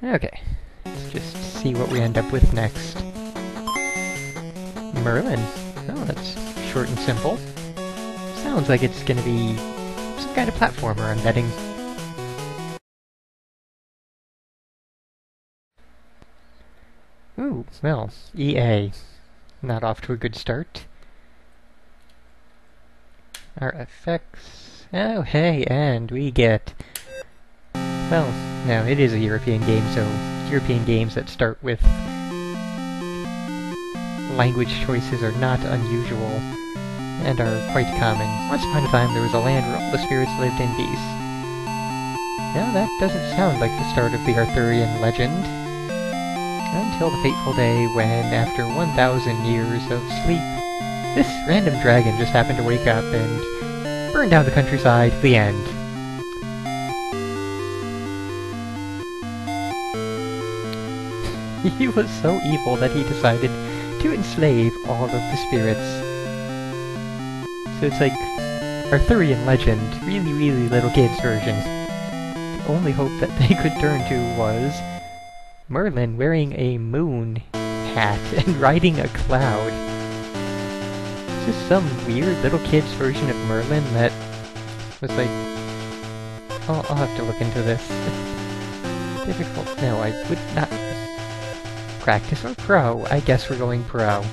Okay, let's just see what we end up with next. Merlin. Oh, that's short and simple. Sounds like it's gonna be some kind of platformer, I'm betting. Ooh, well, EA. Not off to a good start. Our effects... Oh, hey, and we get... Well, no, it is a European game, so European games that start with language choices are not unusual, and are quite common. Once upon a time there was a land where all the spirits lived in peace. Now that doesn't sound like the start of the Arthurian legend. Until the fateful day when, after 1,000 years of sleep, this random dragon just happened to wake up and burn down the countryside. The end. He was so evil that he decided to enslave all of the spirits. So it's like Arthurian legend, really, really little kids version. The only hope that they could turn to was Merlin wearing a moon hat and riding a cloud. Is this some weird little kid's version of Merlin that was like... I'll have to look into this. Difficult. No, I would not... Practice or pro? I guess we're going pro.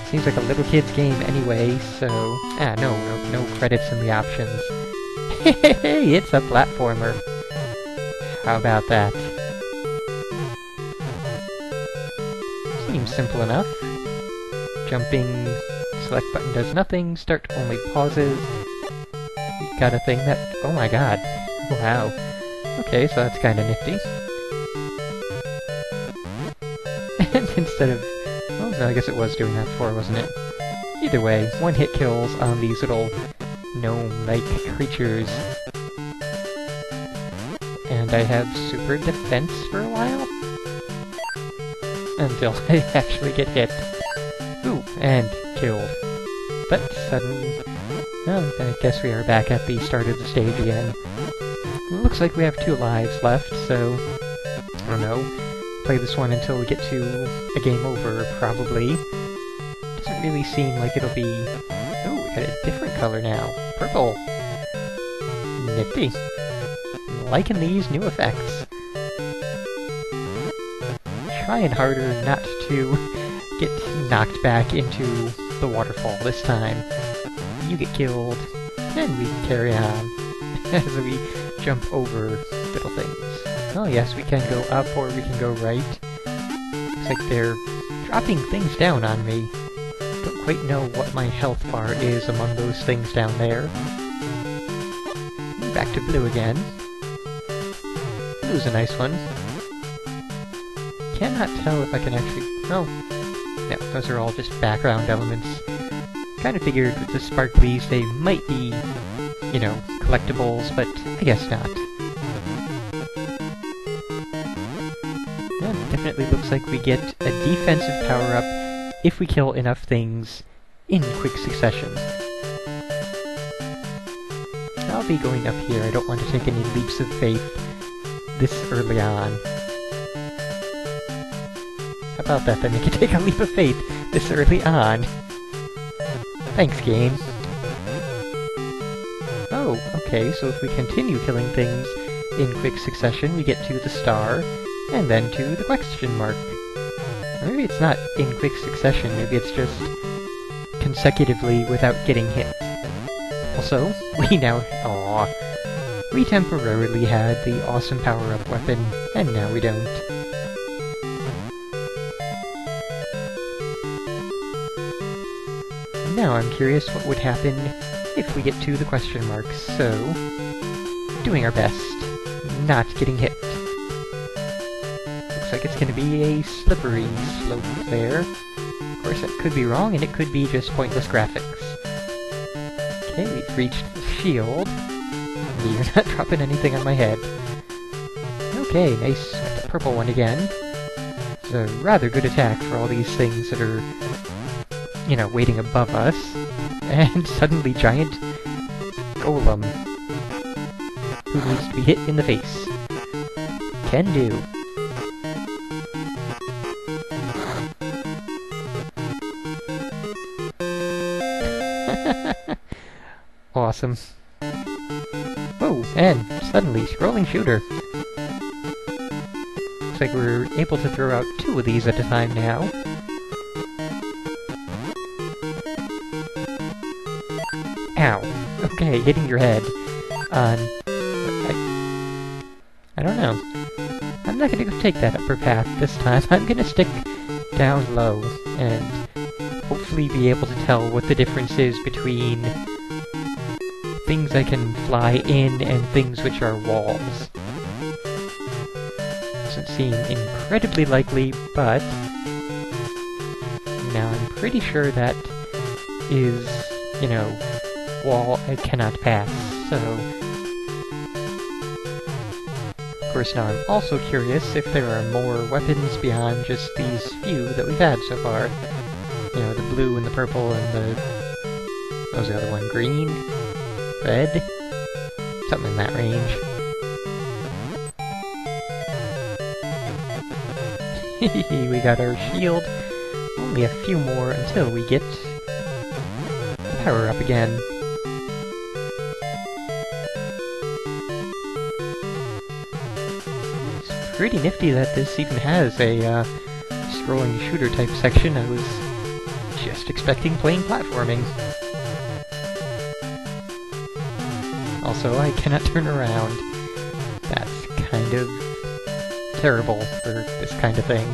Seems like a little kid's game anyway, so... no credits in the options. Hey, it's a platformer. How about that? Seems simple enough. Jumping, select button does nothing, start only pauses. We've got a thing that... Oh my god. Wow. Okay, so that's kinda nifty. And instead of... Oh, no, I guess it was doing that before, wasn't it? Either way, one-hit kills on these little gnome-like creatures. And I have super defense for a while? Until I actually get hit. Ooh, and killed. But suddenly... Oh, I guess we are back at the start of the stage again. Looks like we have 2 lives left, so... I don't know. Play this one until we get to a game over, probably. Doesn't really seem like it'll be... Oh, we got a different color now. Purple. Nifty. I'm liking these new effects. Trying harder not to get knocked back into the waterfall this time. You get killed, and we carry on as we jump over little things. Oh yes, we can go up or we can go right. Looks like they're dropping things down on me. Don't quite know what my health bar is among those things down there. Back to blue again. Blue's a nice one. Cannot tell if I can actually... Oh. No, those are all just background elements. Kind of figured with the sparklies they might be, you know, collectibles, but I guess not. Definitely looks like we get a defensive power-up if we kill enough things in quick succession. I'll be going up here. I don't want to take any leaps of faith this early on. How about that? Then we can take a leap of faith this early on. Thanks, game. Oh, okay, so if we continue killing things in quick succession, we get to the star, and then to the question mark. Or maybe it's not in quick succession, maybe it's just consecutively without getting hit. Also, we now... Aww. We temporarily had the awesome power-up weapon, and now we don't. Now I'm curious what would happen if we get to the question marks, so... doing our best, not getting hit. Looks like it's going to be a slippery slope there. Of course, that could be wrong, and it could be just pointless graphics. Okay, we've reached the shield. You're not dropping anything on my head. Okay, nice purple one again. It's a rather good attack for all these things that are, you know, waiting above us. And suddenly giant golem who needs to be hit in the face. Can do. awesome. Whoa, and suddenly, scrolling shooter. Looks like we're able to throw out 2 of these at a time now. Ow. Okay, hitting your head on... I don't know. I'm not gonna go take that upper path this time. I'm gonna stick down low and hopefully be able to tell what the difference is between things I can fly in and things which are walls. Doesn't seem incredibly likely, but now I'm pretty sure that is, you know, wall I cannot pass, so... Of course, now I'm also curious if there are more weapons beyond just these few that we've had so far. You know, the blue and the purple and the... what was the other one? Green? Red? Something in that range. We got our shield. Only a few more until we get the power up again. It's pretty nifty that this even has a scrolling shooter type section. I was just expecting plain platforming. Also, I cannot turn around. That's kind of terrible for this kind of thing.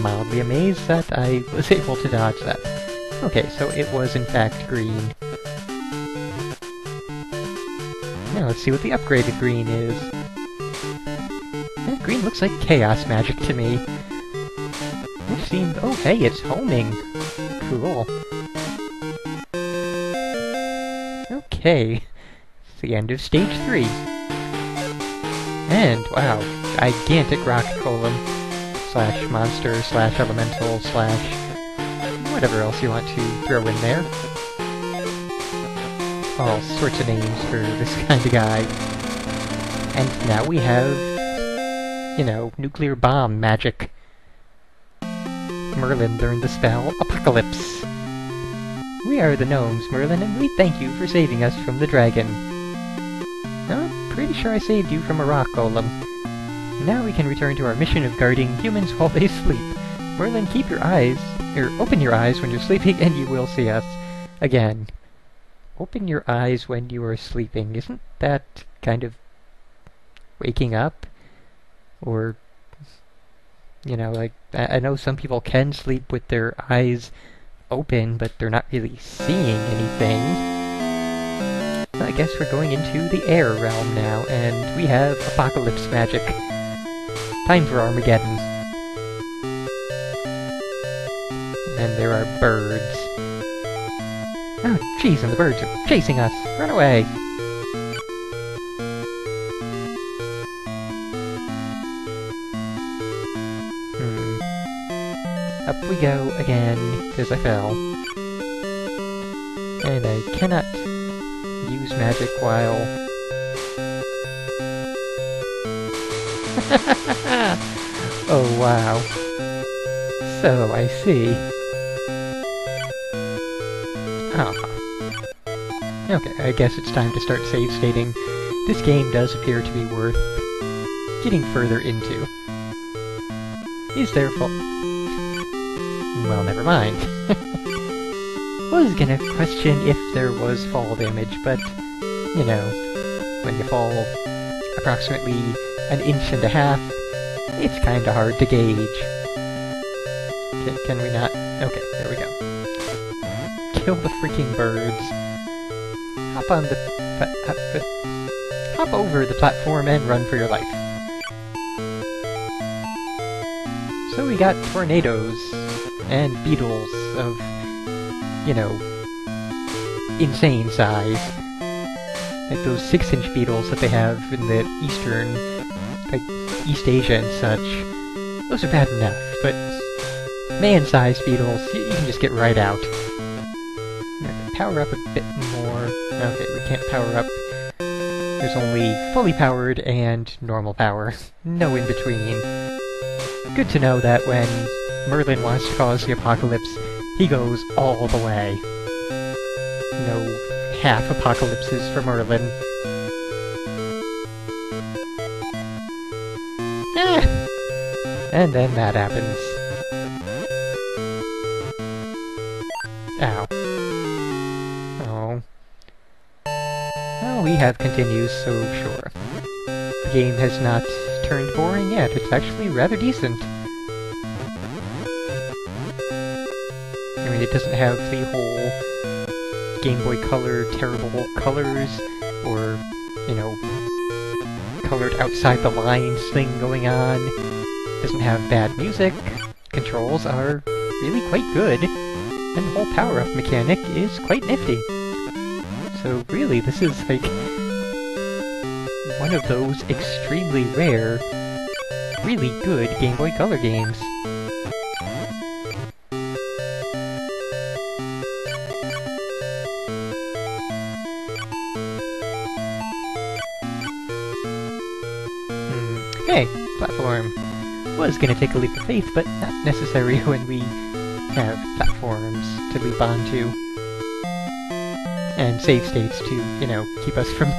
Mildly amazed that I was able to dodge that. Okay, so it was in fact green. Now let's see what the upgraded green is. That green looks like chaos magic to me. Which seemed... oh hey, it's homing! Cool. Okay, it's the end of stage 3. And, wow, gigantic rock golem, slash monster, slash elemental, slash whatever else you want to throw in there. All sorts of names for this kind of guy. And now we have, you know, nuclear bomb magic. Merlin learned the spell Apocalypse. We are the gnomes, Merlin, and we thank you for saving us from the dragon. I'm pretty sure I saved you from a rock golem. Now we can return to our mission of guarding humans while they sleep. Merlin, keep your eyes, or open your eyes when you're sleeping and you will see us. Again. Open your eyes when you are sleeping. Isn't that kind of waking up? Or, you know, like, I know some people can sleep with their eyes open, but they're not really seeing anything. I guess we're going into the air realm now, and we have apocalypse magic. Time for Armageddon. And there are birds. Oh, jeez, and the birds are chasing us! Run away! Up we go again, because I fell. And I cannot use magic while... oh, wow. So, I see. Ah. Okay, I guess it's time to start save stating. This game does appear to be worth getting further into. Is there fault? Well, never mind. Was gonna question if there was fall damage, but, you know, when you fall approximately 1.5 inches, it's kinda hard to gauge. Can we not? Okay, there we go. Kill the freaking birds. Hop on the... hop over the platform and run for your life. So we got tornadoes and beetles of, you know, insane size. Like those 6-inch beetles that they have in the eastern, like, East Asia and such. Those are bad enough, but man-sized beetles, you can just get right out. Okay, power up a bit more. Okay, we can't power up. There's only fully powered and normal power. No in between. Good to know that when Merlin wants to cause the apocalypse, he goes all the way. no half apocalypses for Merlin. And then that happens. Ow. Oh. Well, we have continues, so sure. The game has not turned boring yet. It's actually rather decent. I mean, it doesn't have the whole Game Boy Color terrible colors, or, you know, colored outside the lines thing going on. Doesn't have bad music. Controls are really quite good. And the whole power-up mechanic is quite nifty. So really, this is like one of those extremely rare, really good Game Boy Color games. Hey, platform. Was gonna take a leap of faith, but not necessary when we have platforms to leap onto. And save states to, you know, keep us from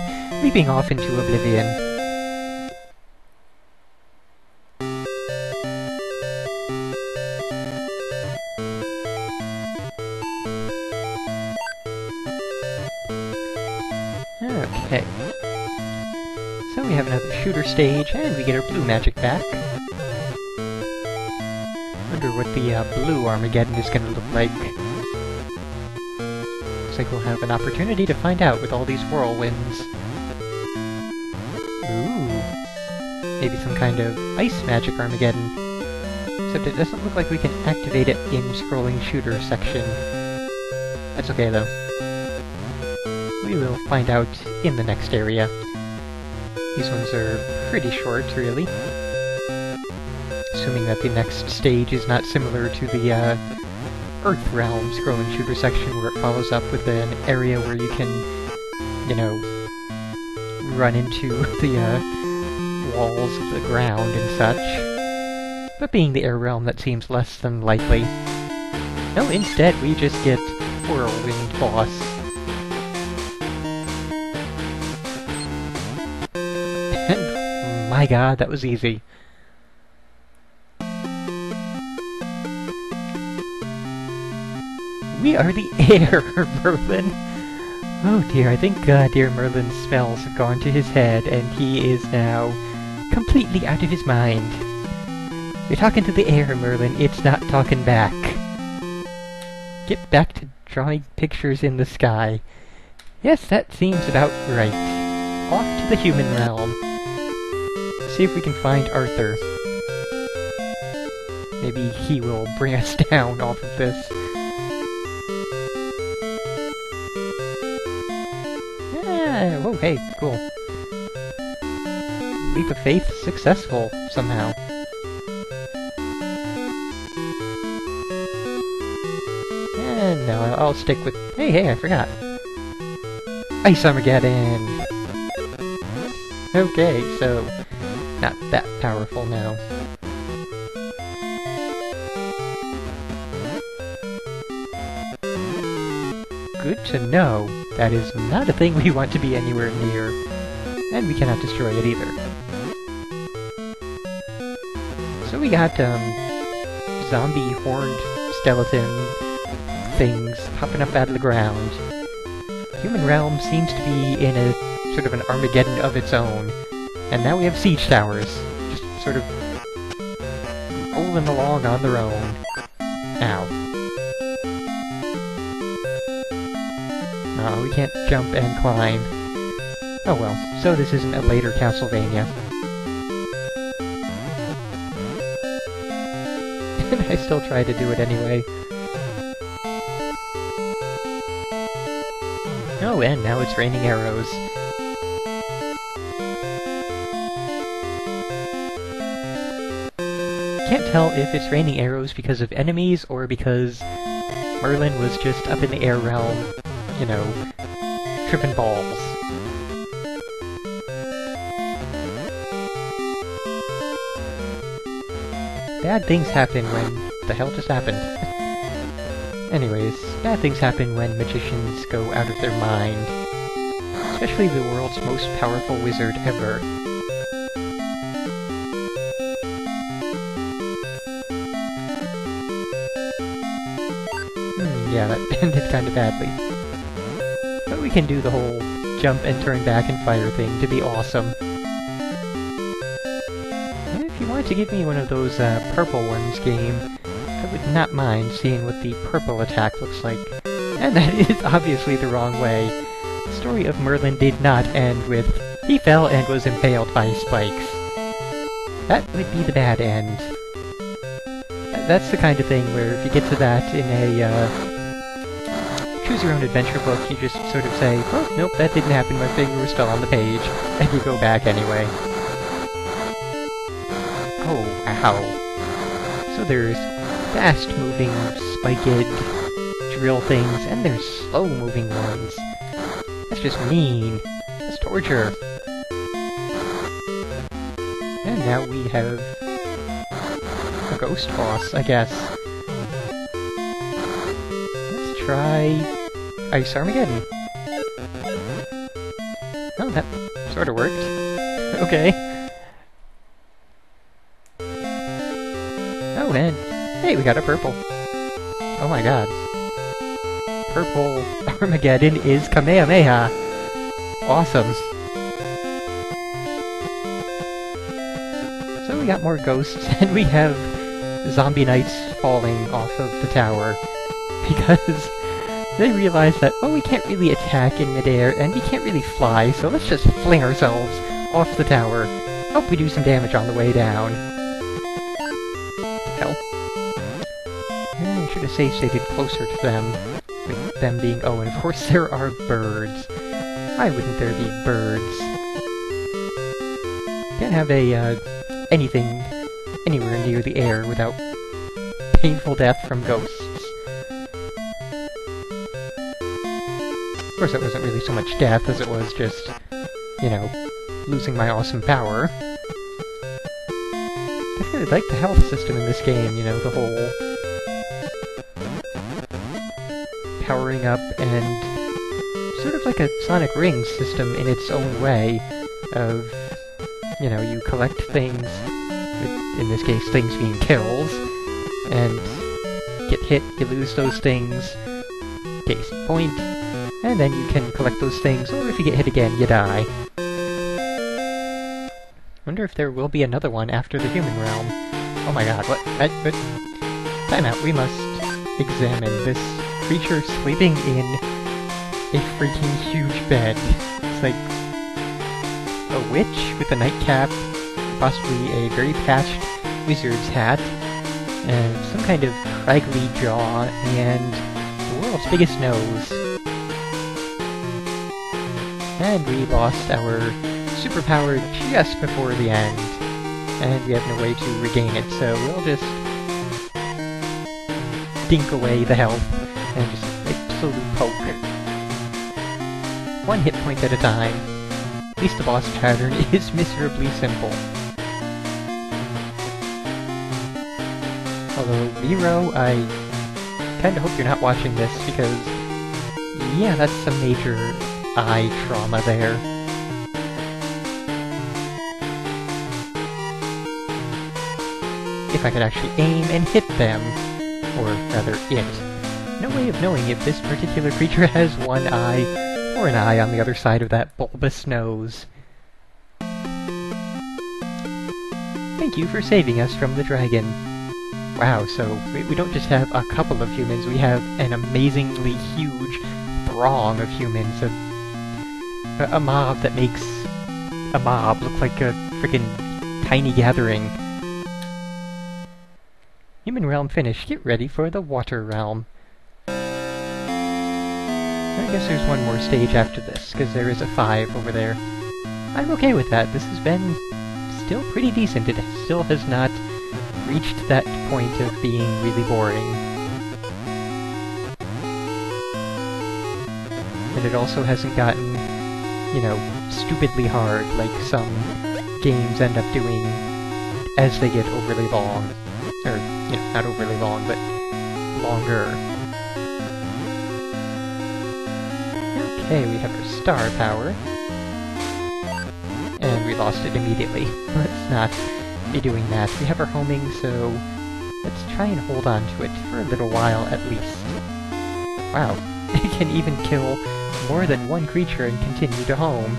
leaping off into oblivion. Okay. So we have another shooter stage, and we get our blue magic back. Wonder what the blue Armageddon is gonna look like. Looks like we'll have an opportunity to find out with all these whirlwinds. Ooh. Maybe some kind of ice magic Armageddon. Except it doesn't look like we can activate it in scrolling shooter section. That's okay though. We will find out in the next area. These ones are pretty short, really. Assuming that the next stage is not similar to the Earth Realm scrolling shooter section where it follows up with an area where you can, you know, run into the walls of the ground and such. But being the Air Realm, that seems less than likely. No, instead we just get Whirlwind Boss. And my god, that was easy. We are the air, Merlin! Oh dear, I think dear Merlin's spells have gone to his head, and he is now completely out of his mind. You're talking to the air, Merlin, it's not talking back. Get back to drawing pictures in the sky. Yes, that seems about right. Off to the human realm. See if we can find Arthur. Maybe he will bring us down off of this. Whoa, hey, cool. Leap of faith successful, somehow. And no, I'll stick with... Hey, I forgot. Ice Armageddon! Okay, so... not that powerful now. Good to know. That is not a thing we want to be anywhere near. And we cannot destroy it either. So we got, zombie horned skeleton things popping up out of the ground. Human realm seems to be in a sort of an Armageddon of its own. And now we have siege towers, just sort of rolling along on their own. Ow. We can't jump and climb. Oh well, so this isn't a later Castlevania. And I still try to do it anyway. Oh, and now it's raining arrows. Can't tell if it's raining arrows because of enemies or because Merlin was just up in the air realm, you know, tripping balls. Bad things happen when the hell just happened. Anyways, bad things happen when magicians go out of their mind. Especially the world's most powerful wizard ever. Yeah, that ended kinda badly. But we can do the whole jump and turn back and fire thing to be awesome. And if you want to give me one of those purple ones game, I would not mind seeing what the purple attack looks like. And that is obviously the wrong way. The story of Merlin did not end with, he fell and was impaled by spikes. That would be the bad end. That's the kind of thing where if you get to that in a choose-your-own-adventure book, you just sort of say, oh, nope, that didn't happen, my finger was still on the page, and you go back anyway. Oh, ow. So there's fast-moving, spiked drill things, and there's slow-moving ones. That's just mean. That's torture. And now we have a ghost boss, I guess. Let's try Ice Armageddon. Oh, that sort of worked. Okay. Oh, and hey, we got a purple. Oh my god. Purple Armageddon is Kamehameha! Awesome. So we got more ghosts, and we have zombie knights falling off of the tower. Because they realize that, oh, we can't really attack in midair, and we can't really fly, so let's just fling ourselves off the tower. Hope we do some damage on the way down. Hell. I should have safe-stated closer to them, with them being... Oh, and of course there are birds. Why wouldn't there be birds? Can't have a, anything anywhere near the air without painful death from ghosts. Of course, that wasn't really so much death as it was just, you know, losing my awesome power. I really like the health system in this game, you know, the whole powering up and sort of like a Sonic Rings system in its own way of, you know, you collect things, in this case things being kills, and get hit, you lose those things, case in point, and then you can collect those things, or if you get hit again, you die. Wonder if there will be another one after the human realm. Oh my god, what? Time out, we must examine this creature sleeping in a freaking huge bed. It's like a witch with a nightcap, possibly a very patched wizard's hat, and some kind of craggly jaw, and the world's biggest nose. And we lost our superpower just before the end, and we have no way to regain it, so we'll just dink away the health and just absolute poke. One hit point at a time. At least the boss pattern is miserably simple. Although, Vero, I kinda hope you're not watching this, because yeah, that's some major eye trauma there. If I could actually aim and hit them, or rather it. No way of knowing if this particular creature has one eye, or an eye on the other side of that bulbous nose. Thank you for saving us from the dragon. Wow, so we don't just have a couple of humans, we have an amazingly huge throng of humans, a mob that makes a mob look like a frickin' tiny gathering. Human realm finished, get ready for the water realm. I guess there's one more stage after this, because there is a 5 over there. I'm okay with that, this has been still pretty decent, it still has not reached that point of being really boring. And it also hasn't gotten, you know, stupidly hard like some games end up doing as they get overly long. Or, you know, not overly long, but longer. Okay, we have our star power. And we lost it immediately. Let's not be doing that. We have our homing, so let's try and hold on to it for a little while at least. Wow, it can even kill more than one creature and continue to home.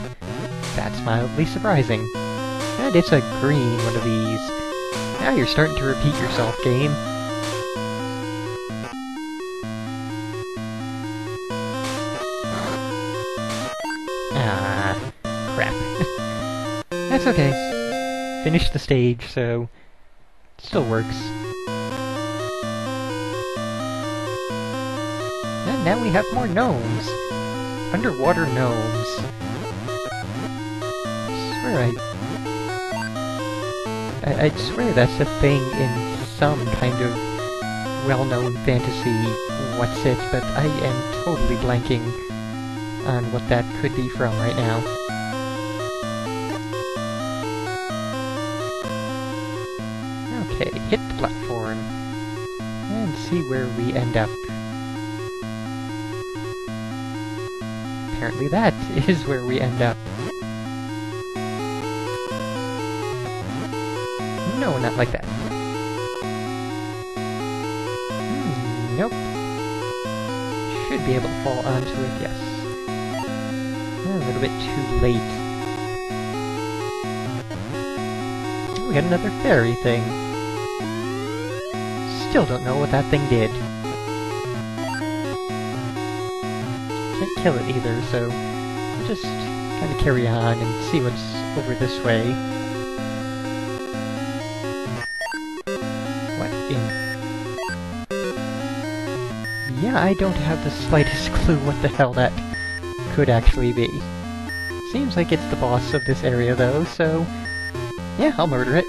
That's mildly surprising. And it's a green one of these. Now you're starting to repeat yourself, game. Ah, crap. That's okay. Finished the stage, so it still works. And now we have more gnomes. Underwater gnomes. I'd swear that's a thing in some kind of well-known fantasy what's-it, but I am totally blanking on what that could be from right now. Okay, hit the platform, and see where we end up. Apparently that is where we end up. No, not like that. Nope. Should be able to fall onto it, yes. A little bit too late. Oh, we got another fairy thing. Still don't know what that thing did. Can't kill it either, so we'll just kind of carry on and see what's over this way. Yeah, I don't have the slightest clue what the hell that could actually be. Seems like it's the boss of this area, though, so yeah, I'll murder it.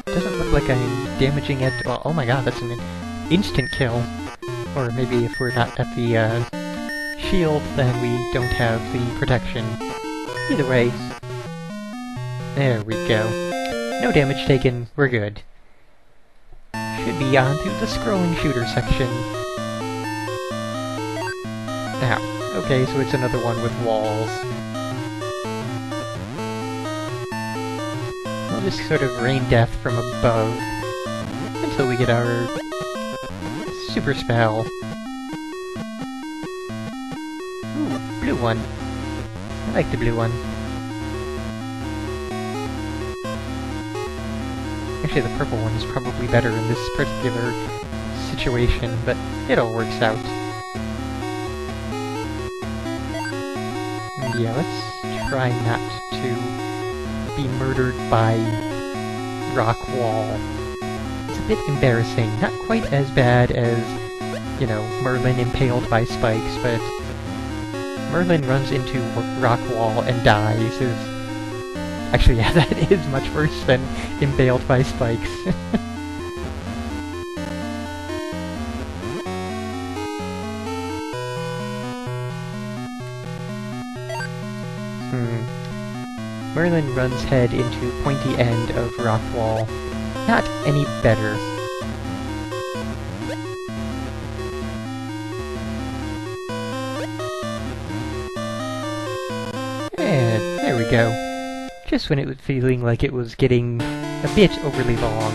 Doesn't look like I'm damaging it. Well, oh my god, that's an instant kill. Or maybe if we're not at the shield, then we don't have the protection. Either way. There we go. No damage taken, we're good. Should be on to the scrolling shooter section. Ow. Okay, so it's another one with walls. We'll just sort of rain death from above until we get our super spell. Ooh, blue one. I like the blue one. Actually, the purple one is probably better in this particular situation, but it all works out. Yeah, let's try not to be murdered by rock wall. It's a bit embarrassing. Not quite as bad as, you know, Merlin impaled by spikes, but Merlin runs into rock wall and dies. Actually, yeah, that is much worse than impaled by spikes. Merlin runs head into pointy end of rock wall. Not any better. And there we go. Just when it was feeling like it was getting a bit overly long.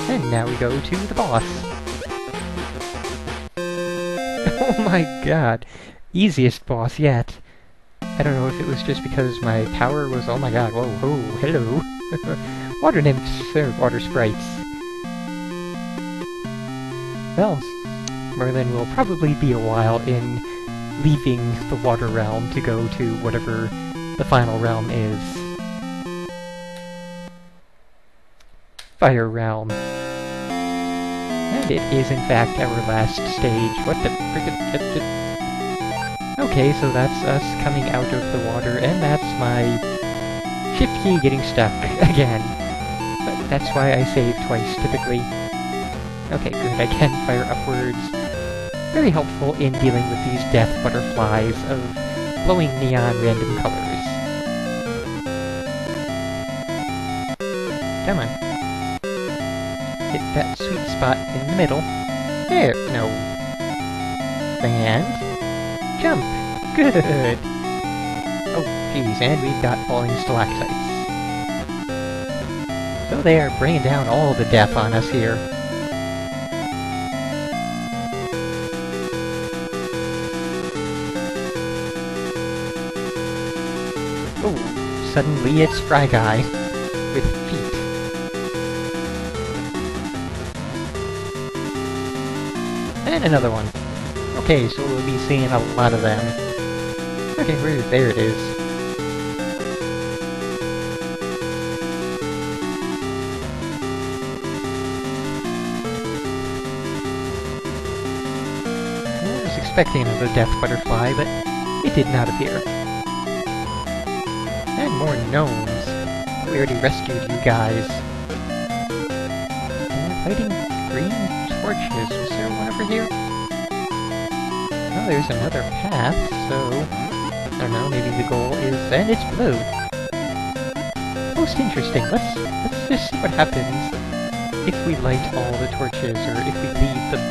And now we go to the boss. Oh my god. Easiest boss yet. I don't know if it was just because my power was... Oh my god, whoa, whoa, hello. Water nymphs, or water sprites. Well, Merlin will probably be a while in leaving the water realm to go to whatever the final realm is. Fire realm. And it is in fact our last stage. What the frickin'... Okay, so that's us coming out of the water, and that's my shift key getting stuck again. But that's why I save twice, typically. Okay, good, I can fire upwards. Very helpful in dealing with these death butterflies of glowing neon random colors. Come on. that sweet spot in the middle. There, no. And jump. Good. Oh, geez, and we've got falling stalactites. So they are bringing down all the death on us here. Oh, suddenly it's Fry Guy with feet. And another one. Okay, so we'll be seeing a lot of them. Okay, there it is. I was expecting another death butterfly, but it did not appear. And more gnomes. We already rescued you guys. And we're fighting green torches. Was there one over here? Oh, there's another path, so... I don't know, maybe the goal is... And it's blue! Most interesting. Let's just see what happens if we light all the torches, or if we leave them.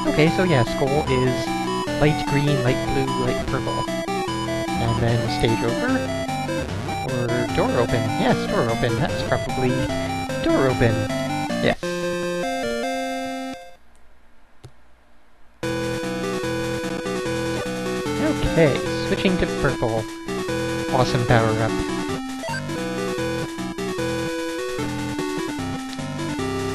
Okay, so yes, goal is light green, light blue, light purple. And then stage over? Or door open? Yes, door open. That's probably door open. Yes. Okay, switching to purple. Awesome power-up.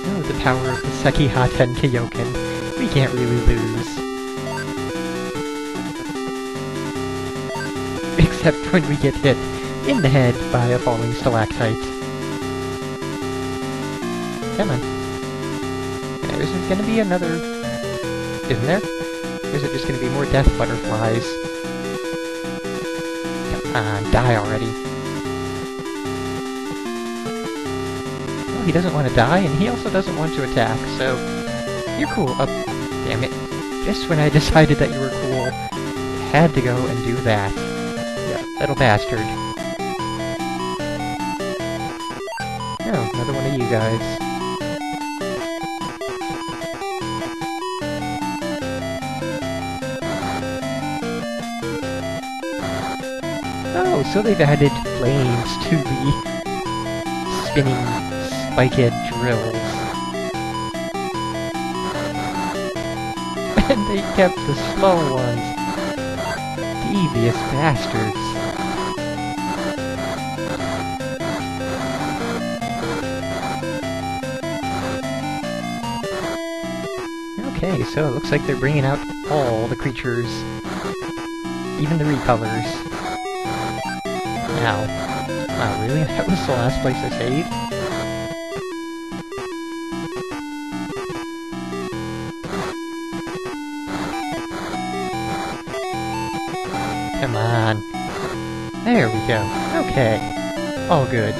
Oh, the power of the Sekihata and Kyoken. We can't really lose. Except when we get hit in the head by a falling stalactite. Come on. There isn't gonna be another... Isn't there? Or is it just gonna be more death butterflies? Come on, die already. Well, he doesn't want to die, and he also doesn't want to attack, so... You're cool. Damn it. Just when I decided that you were cool, you had to go and do that. Yeah, little bastard. Oh, another one of you guys. Oh, so they've added flames to the spinning spike-edge drills. And they kept the slow ones. Devious bastards. Okay, so it looks like they're bringing out all the creatures. Even the recolors. Wow. Wow, really? That was the last place I saved? Come on. There we go. Okay. All good.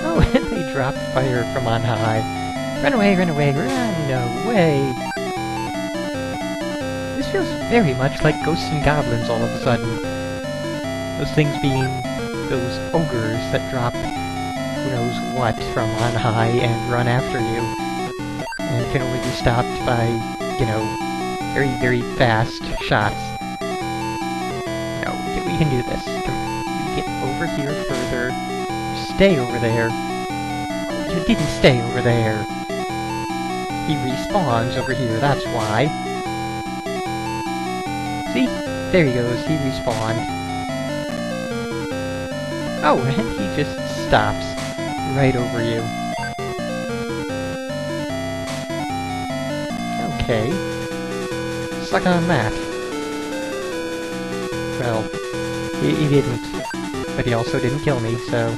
Oh, and they dropped fire from on high. Run away, run away, run away! This feels very much like Ghosts and Goblins all of a sudden. Those things being those ogres that drop who knows what from on high and run after you. And can only be stopped by, you know, very, very fast shots. We can do this. Come on. You get over here further. Stay over there. Oh, you didn't stay over there. He respawns over here, that's why. See? There he goes, he respawned. Oh, and he just stops right over you. Okay. Suck on that. Well, he didn't. But he also didn't kill me, so...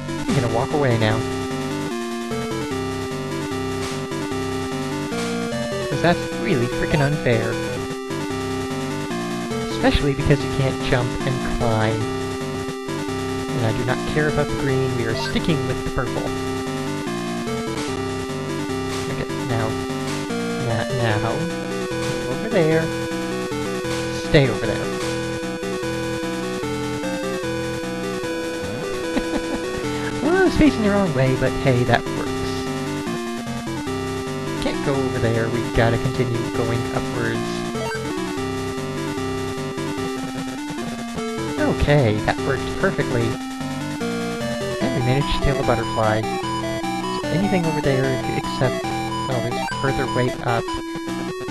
I'm gonna walk away now. Because that's really frickin' unfair. Especially because you can't jump and climb. And I do not care about the green, we are sticking with the purple. Okay, now. Over there. Stay over there. facing the wrong way, but hey, that works. Can't go over there, we've gotta continue going upwards. Okay, that worked perfectly. And we managed to kill a butterfly. So anything over there except... well, there's further way up.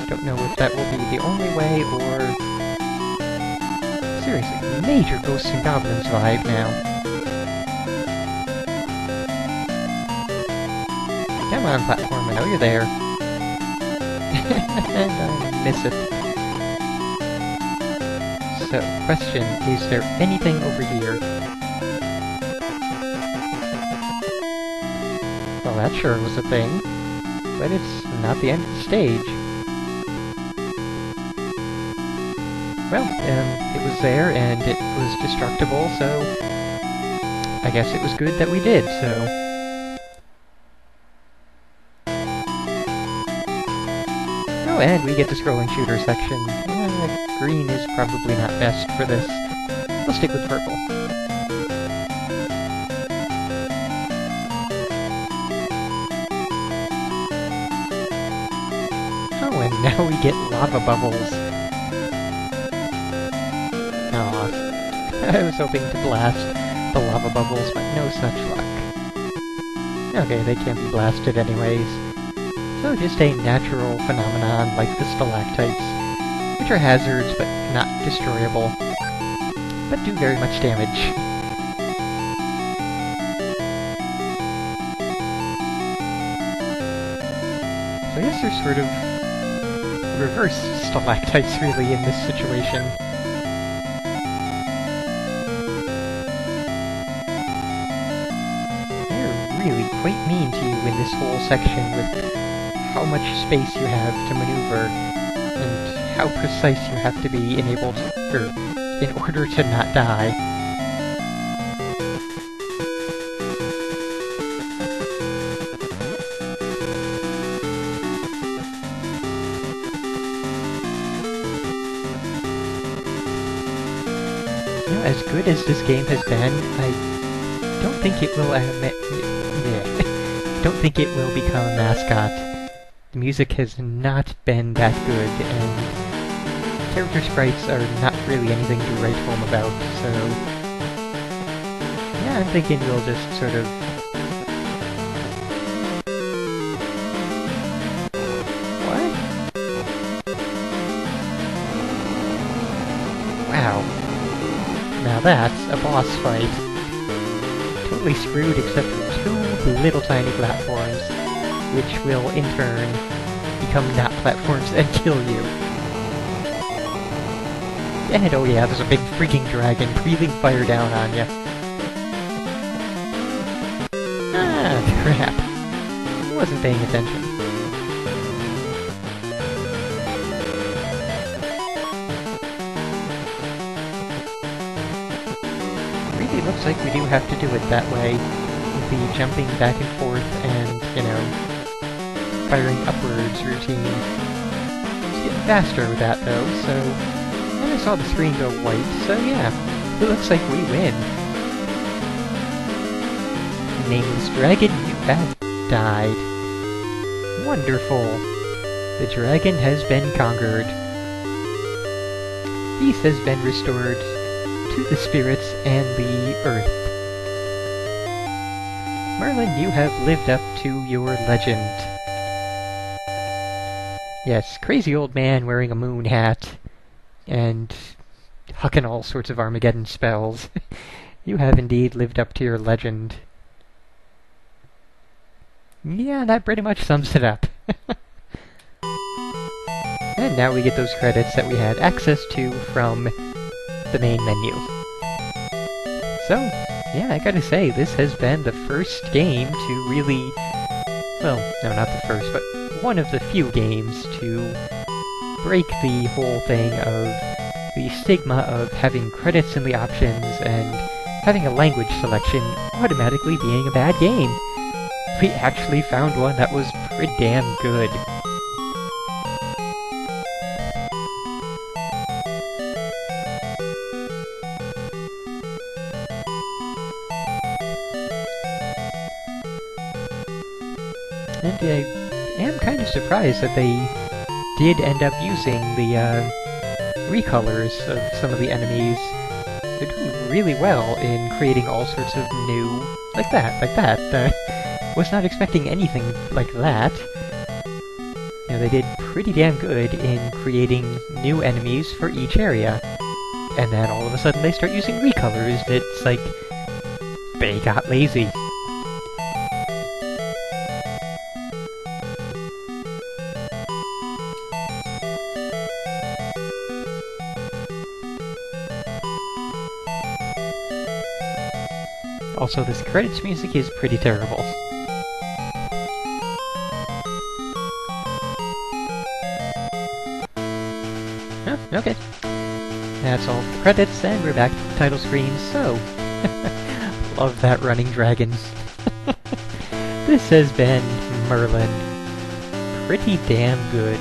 Don't know if that will be the only way, or... seriously, major Ghosts and Goblins vibe now. Come on, platform, I know you're there. And I miss it. So, question, is there anything over here? Well, that sure was a thing. But it's not the end of the stage. Well, it was there, and it was destructible, so... I guess it was good that we did, so... Oh, and we get the scrolling shooter section. Green is probably not best for this. We'll stick with purple. Oh, and now we get lava bubbles. Aw. I was hoping to blast the lava bubbles, but no such luck. Okay, they can be blasted anyways. So just a natural phenomenon like the stalactites, which are hazards but not destroyable, but do very much damage. So I guess there's sort of reverse stalactites really in this situation. They're really quite mean to you in this whole section with how much space you have to maneuver, and how precise you have to be in order to not die. You know, as good as this game has been, I don't think it will don't think it will become a mascot. The music has not been that good, and character sprites are not really anything to write home about, so... yeah, I'm thinking we'll just sort of... what? Wow. Now that's a boss fight. Totally screwed except for two little tiny platforms, which will, in turn, become not platforms and kill you. And oh yeah, there's a big freaking dragon breathing fire down on you. Ah, crap. I wasn't paying attention. Really looks like we do have to do it that way, with the jumping back and forth and, you know, firing upwards routine. It's getting faster with that though, so... and I saw the screen go white, so yeah, it looks like we win. Nameless dragon, you have died. Wonderful. The dragon has been conquered. Peace has been restored to the spirits and the earth. Merlin, you have lived up to your legend. Yes, crazy old man wearing a moon hat, and hucking all sorts of Armageddon spells. You have indeed lived up to your legend. Yeah, that pretty much sums it up. And now we get those credits that we had access to from the main menu. So, yeah, I gotta say, this has been the first game to really... well, no, not the first, but one of the few games to break the whole thing of the stigma of having credits in the options and having a language selection automatically being a bad game. We actually found one that was pretty damn good. And I am kind of surprised that they did end up using the recolors of some of the enemies. They're doing really well in creating all sorts of new... like that. Was not expecting anything like that. You know, they did pretty damn good in creating new enemies for each area. And then all of a sudden they start using recolors, and it's like... they got lazy. Also, this credits music is pretty terrible. Oh, okay. That's all the credits, and we're back to the title screen, so... love that running dragon. This has been Merlin. Pretty damn good.